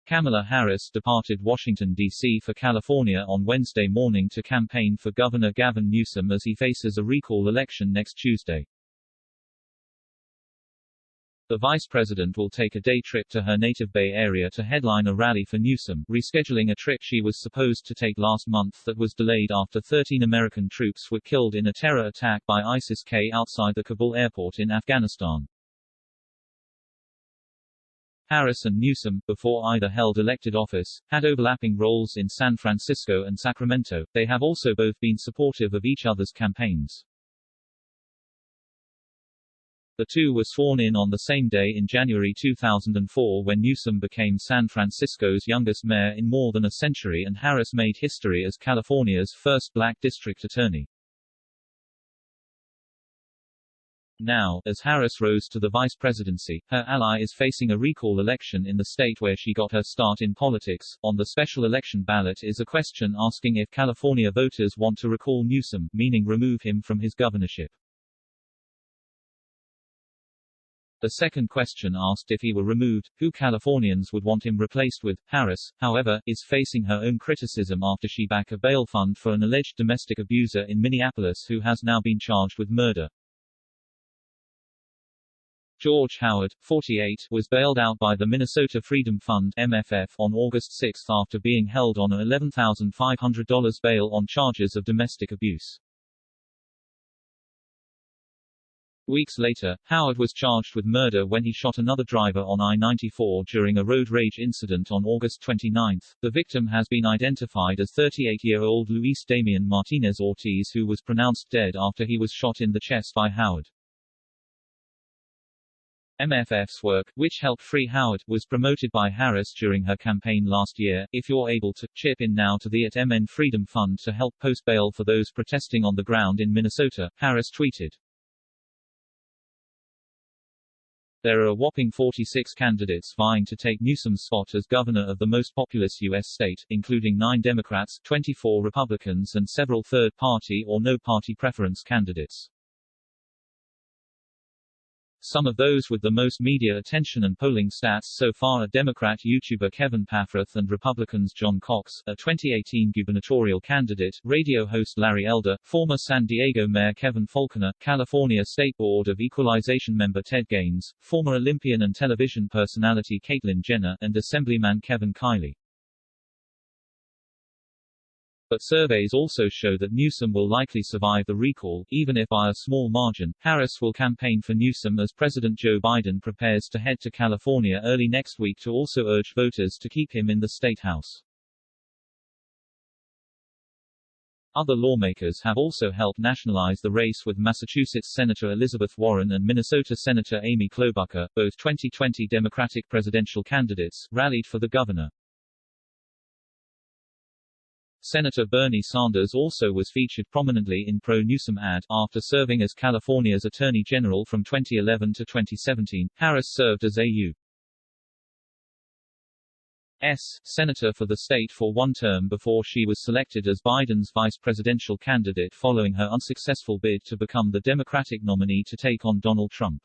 Kamala Harris departed Washington, D.C. for California on Wednesday morning to campaign for Governor Gavin Newsom as he faces a recall election next Tuesday. The vice president will take a day trip to her native Bay Area to headline a rally for Newsom, rescheduling a trip she was supposed to take last month that was delayed after 13 American troops were killed in a terror attack by ISIS-K outside the Kabul airport in Afghanistan. Harris and Newsom, before either held elected office, had overlapping roles in San Francisco and Sacramento. They have also both been supportive of each other's campaigns. The two were sworn in on the same day in January 2004 when Newsom became San Francisco's youngest mayor in more than a century and Harris made history as California's first black district attorney. Now, as Harris rose to the vice presidency, her ally is facing a recall election in the state where she got her start in politics. On the special election ballot is a question asking if California voters want to recall Newsom, meaning remove him from his governorship. The second question asked if he were removed, who Californians would want him replaced with. Harris, however, is facing her own criticism after she backed a bail fund for an alleged domestic abuser in Minneapolis who has now been charged with murder. George Howard, 48, was bailed out by the Minnesota Freedom Fund (MFF) on August 6 after being held on an $11,500 bail on charges of domestic abuse. Weeks later, Howard was charged with murder when he shot another driver on I-94 during a road rage incident on August 29. The victim has been identified as 38-year-old Luis Damian Martinez Ortiz, who was pronounced dead after he was shot in the chest by Howard. MFF's work, which helped free Howard, was promoted by Harris during her campaign last year. If you're able to, chip in now to the @MN Freedom Fund to help post bail for those protesting on the ground in Minnesota, Harris tweeted. There are a whopping 46 candidates vying to take Newsom's spot as governor of the most populous U.S. state, including 9 Democrats, 24 Republicans and several third-party or no-party preference candidates. Some of those with the most media attention and polling stats so far are Democrat YouTuber Kevin Kiley and Republicans John Cox, a 2018 gubernatorial candidate, radio host Larry Elder, former San Diego Mayor Kevin Faulconer, California State Board of Equalization member Ted Gaines, former Olympian and television personality Caitlyn Jenner, and Assemblyman Kevin Kiley. But surveys also show that Newsom will likely survive the recall, even if by a small margin. Harris will campaign for Newsom as President Joe Biden prepares to head to California early next week to also urge voters to keep him in the state house. Other lawmakers have also helped nationalize the race, with Massachusetts Senator Elizabeth Warren and Minnesota Senator Amy Klobuchar, both 2020 Democratic presidential candidates, rallied for the governor. Senator Bernie Sanders also was featured prominently in pro-Newsom ad. After serving as California's Attorney General from 2011 to 2017, Harris served as a U.S. Senator for the state for one term before she was selected as Biden's vice presidential candidate following her unsuccessful bid to become the Democratic nominee to take on Donald Trump.